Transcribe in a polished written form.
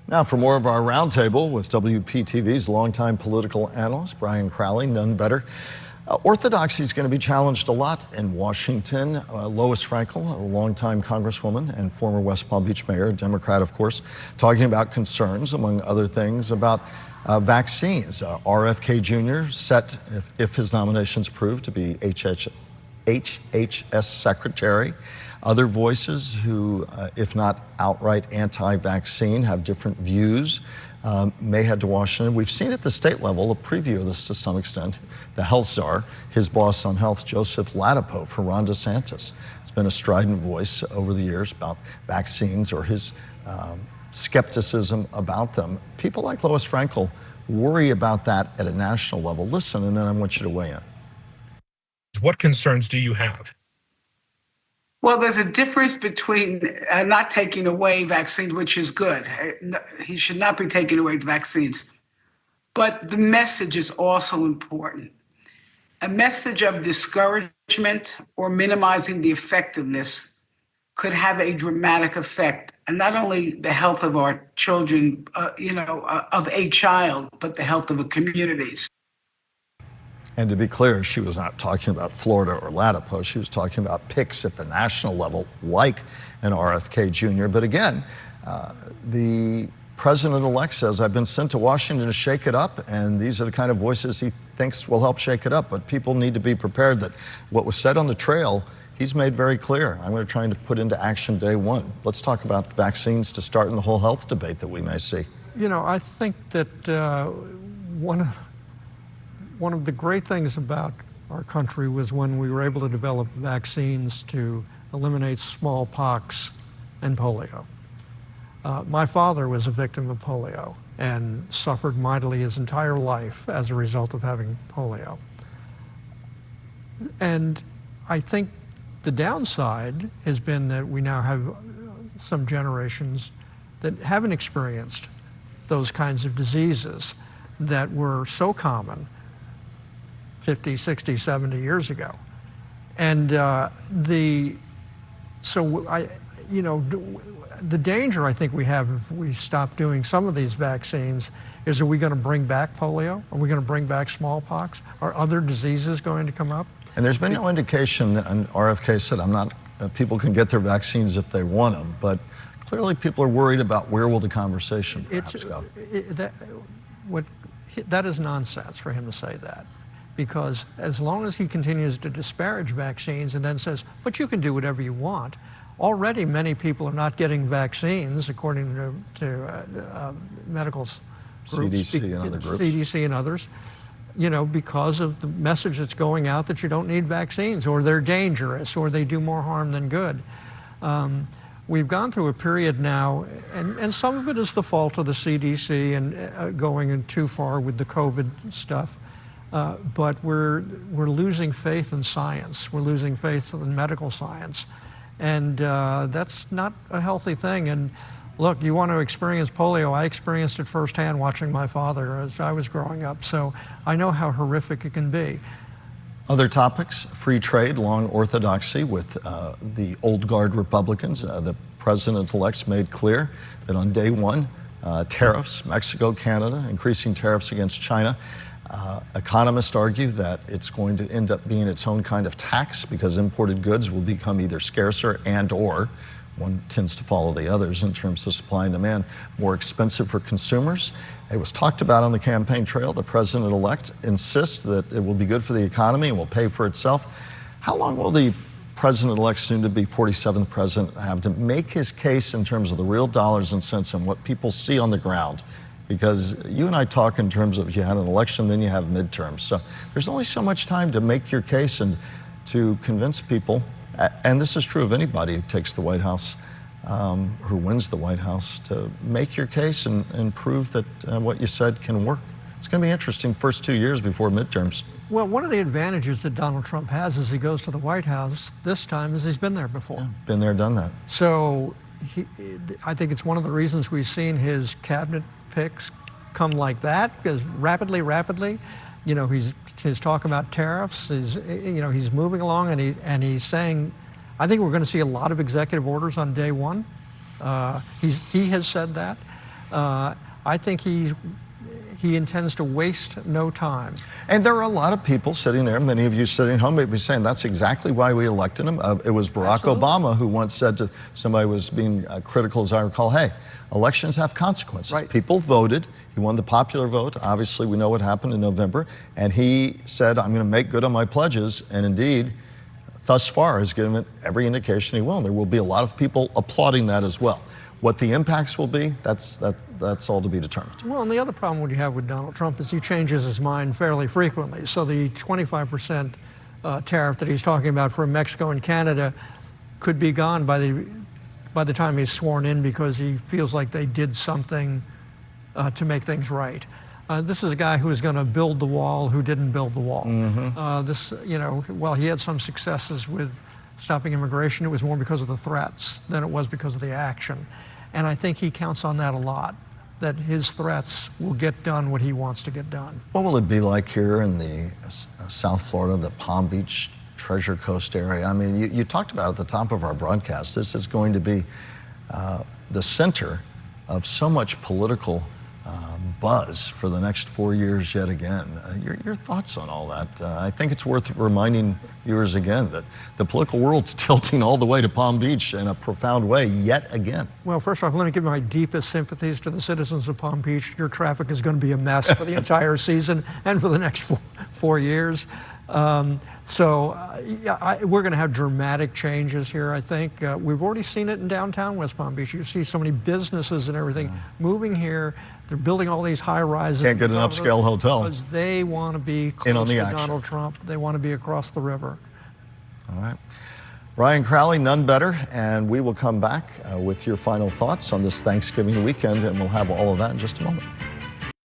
Now for more of our roundtable with WPTV's longtime political analyst, Brian Crowley, none better. Orthodoxy is going to be challenged a lot in Washington. Lois Frankel, a longtime congresswoman and former West Palm Beach mayor, a Democrat, of course, talking about concerns, among other things, about vaccines. RFK Jr. set, if his nomination's proved, to be HHS secretary. Other voices who, if not outright anti-vaccine, have different views, may head to Washington. We've seen at the state level a preview of this to some extent. The health czar, his boss on health, Joseph Ladapo for Ron DeSantis, has been a strident voice over the years about vaccines or his skepticism about them. People like Lois Frankel worry about that at a national level. Listen, and then I want you to weigh in. What concerns do you have? Well, there's a difference between not taking away vaccines, which is good. He should not be taking away vaccines. But the message is also important. A message of discouragement or minimizing the effectiveness could have a dramatic effect, and not only the health of our children, of a child, but the health of the communities. And to be clear, she was not talking about Florida or Ladapo. She was talking about picks at the national level, like an RFK Jr. But again, the president-elect says, I've been sent to Washington to shake it up, and these are the kind of voices he thinks will help shake it up. But people need to be prepared that what was said on the trail, he's made very clear. I'm going to try to put into action day one. Let's talk about vaccines to start in the whole health debate that we may see. You know, I think that one of the great things about our country was when we were able to develop vaccines to eliminate smallpox and polio. My father was a victim of polio and suffered mightily his entire life as a result of having polio. And I think the downside has been that we now have some generations that haven't experienced those kinds of diseases that were so common 50, 60, 70 years ago. And the danger I think we have if we stop doing some of these vaccines is, are we going to bring back polio? Are we going to bring back smallpox? Are other diseases going to come up? And there's been no indication, and RFK said, people can get their vaccines if they want them, but clearly people are worried about where will the conversation perhaps go. That is nonsense for him to say that. Because as long as he continues to disparage vaccines and then says, but you can do whatever you want, already many people are not getting vaccines, according to medical groups, CDC and other groups. CDC and others, because of the message that's going out that you don't need vaccines, or they're dangerous, or they do more harm than good. We've gone through a period now, and some of it is the fault of the CDC and going in too far with the COVID stuff. But we're losing faith in science. We're losing faith in medical science. And that's not a healthy thing. And look, you want to experience polio. I experienced it firsthand watching my father as I was growing up. So I know how horrific it can be. Other topics, free trade, long orthodoxy with the old guard Republicans. The president-elect's made clear that on day one, tariffs, Mexico, Canada, increasing tariffs against China. Economists argue that it's going to end up being its own kind of tax because imported goods will become either scarcer and or, one tends to follow the others in terms of supply and demand, more expensive for consumers. It was talked about on the campaign trail. The president-elect insists that it will be good for the economy and will pay for itself. How long will the president-elect, soon to be 47th president, have to make his case in terms of the real dollars and cents and what people see on the ground? Because you and I talk in terms of you had an election, then you have midterms. So there's only so much time to make your case and to convince people, and this is true of anybody who takes the White House, who wins the White House, to make your case and prove that what you said can work. It's going to be interesting first 2 years before midterms. Well, one of the advantages that Donald Trump has as he goes to the White House this time is he's been there before. Yeah, been there, done that. So I think it's one of the reasons we've seen his cabinet picks come like that, because rapidly, he's talking about tariffs. He's moving along, and he's saying, I think we're going to see a lot of executive orders on day one. He has said that. I think he intends to waste no time. And there are a lot of people sitting there, many of you sitting at home may be saying, that's exactly why we elected him. It was Barack Obama who once said to somebody who was being critical, as I recall, hey, elections have consequences. Right. People voted. He won the popular vote. Obviously, we know what happened in November. And he said, I'm going to make good on my pledges. And indeed, thus far, has given it every indication he will. And there will be a lot of people applauding that as well. What the impacts will be, that's all to be determined. Well, and the other problem you have with Donald Trump is he changes his mind fairly frequently. So the 25% tariff that he's talking about for Mexico and Canada could be gone by the time he's sworn in, because he feels like they did something to make things right. This is a guy who is going to build the wall who didn't build the wall. While he had some successes with stopping immigration, it was more because of the threats than it was because of the action. And I think he counts on that a lot, that his threats will get done what he wants to get done. What will it be like here in the South Florida, the Palm Beach, Treasure Coast area? I mean, you talked about at the top of our broadcast, this is going to be the center of so much political buzz for the next 4 years yet again. Your thoughts on all that? I think it's worth reminding viewers again that the political world's tilting all the way to Palm Beach in a profound way yet again. Well, first off, let me give my deepest sympathies to the citizens of Palm Beach. Your traffic is going to be a mess for the entire season and for the next 4 years. We're going to have dramatic changes here, I think. We've already seen it in downtown West Palm Beach. You see so many businesses and everything moving here. They're building all these high rises. Can't get an upscale hotel. Because they want to be close to Donald Trump. They want to be across the river. All right. Brian Crowley, none better. And we will come back with your final thoughts on this Thanksgiving weekend, and we'll have all of that in just a moment.